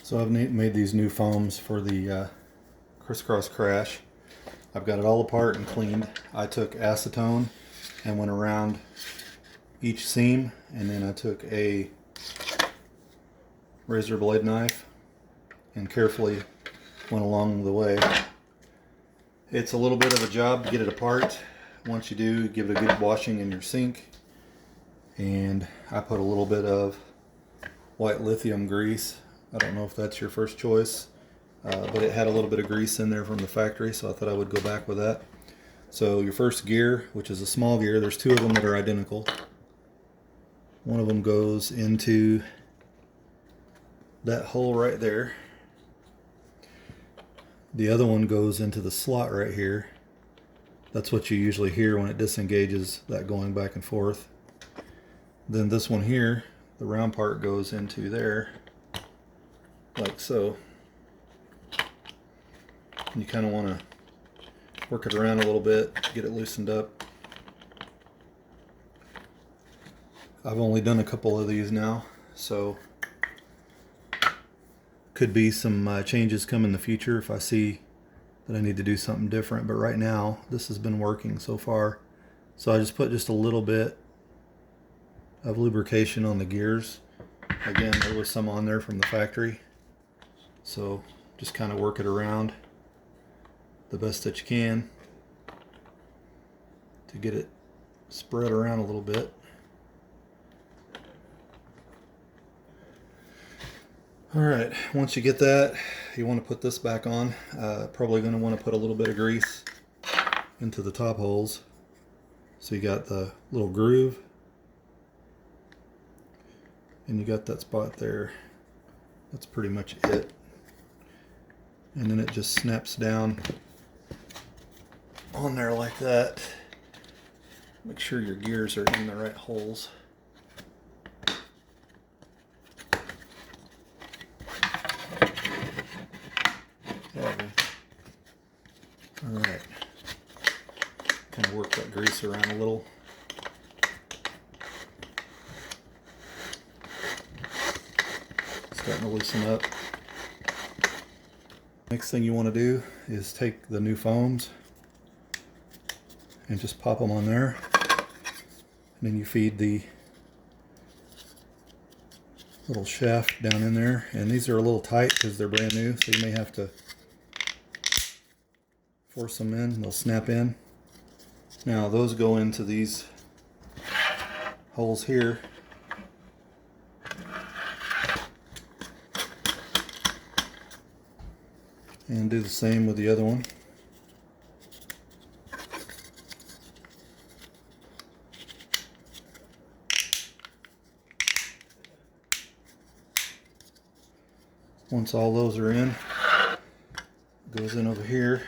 So I've made these new foams for the crisscross crash. I've got it all apart and cleaned. I took acetone and went around each seam, and then I took a razor blade knife and carefully went along the way. It's a little bit of a job to get it apart. Once you do, give it a good washing in your sink. And I put a little bit of white lithium grease. I don't know if that's your first choice, but it had a little bit of grease in there from the factory, so I thought I would go back with that. So your first gear, which is a small gear, there's two of them that are identical. One of them goes into that hole right there. The other one goes into the slot right here. That's what you usually hear when it disengages, that going back and forth. Then this one here, the round part, goes into there, like so. And you kind of want to work it around a little bit, get it loosened up. I've only done a couple of these now, so could be some changes come in the future if I see that I need to do something different. But right now, this has been working so far. So I just put just a little bit of lubrication on the gears. Again, there was some on there from the factory. So just kind of work it around the best that you can to get it spread around a little bit. Alright, once you get that, you want to put this back on. Probably going to want to put a little bit of grease into the top holes. So you got the little groove, and you got that spot there. That's pretty much it. And then it just snaps down on there like that. Make sure your gears are in the right holes. Alright, kind of work that grease around a little. Starting to loosen up. Next thing you want to do is take the new foams and just pop them on there. And then you feed the little shaft down in there. And these are a little tight because they're brand new, so you may have to force them in. They'll snap in. Now those go into these holes here. And do the same with the other one. Once all those are in, it goes in over here.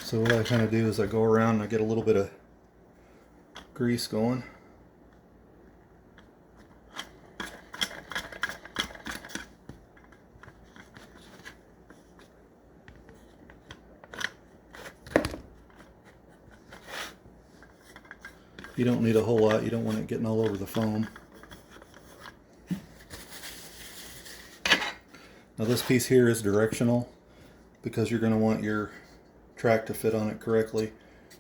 So what I kind of do is I go around and I get a little bit of grease going. You don't need a whole lot. You don't want it getting all over the foam. Now this piece here is directional because you're going to want your track to fit on it correctly.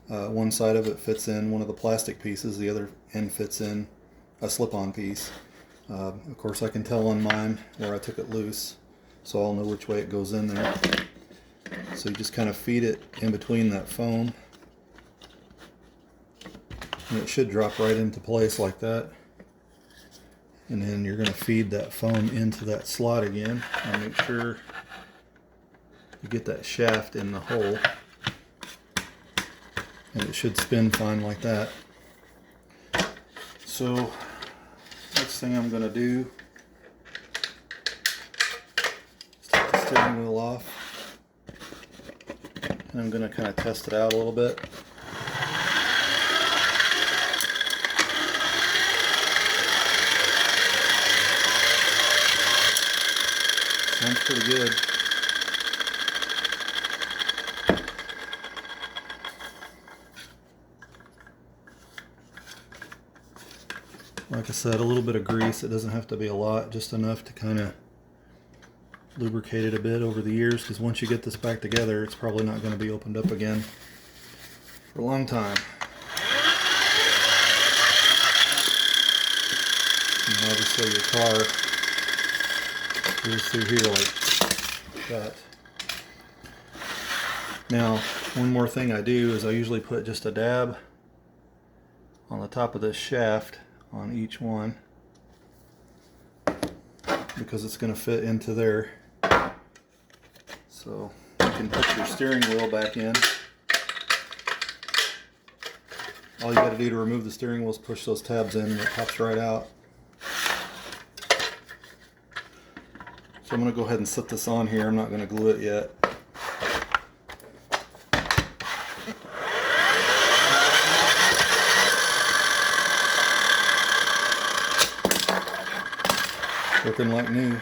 One side of it fits in one of the plastic pieces, the other end fits in a slip-on piece. Of course I can tell on mine where I took it loose, so I'll know which way it goes in there. So you just kind of feed it in between that foam, and it should drop right into place like that. And then you're going to feed that foam into that slot again and make sure you get that shaft in the hole. And it should spin fine like that. So next thing I'm going to do is take the steering wheel off, and I'm going to kind of test it out a little bit. Sounds pretty good. Like I said, a little bit of grease. It doesn't have to be a lot, just enough to kind of lubricate it a bit over the years, because once you get this back together, it's probably not going to be opened up again for a long time. And obviously your car goes through here like that. Now, one more thing I do is I usually put just a dab on the top of this shaft on each one, because it's going to fit into there. So you can put your steering wheel back in. All you got to do to remove the steering wheel is push those tabs in and it pops right out. So I'm going to go ahead and set this on here. I'm not going to glue it yet. Looking like new.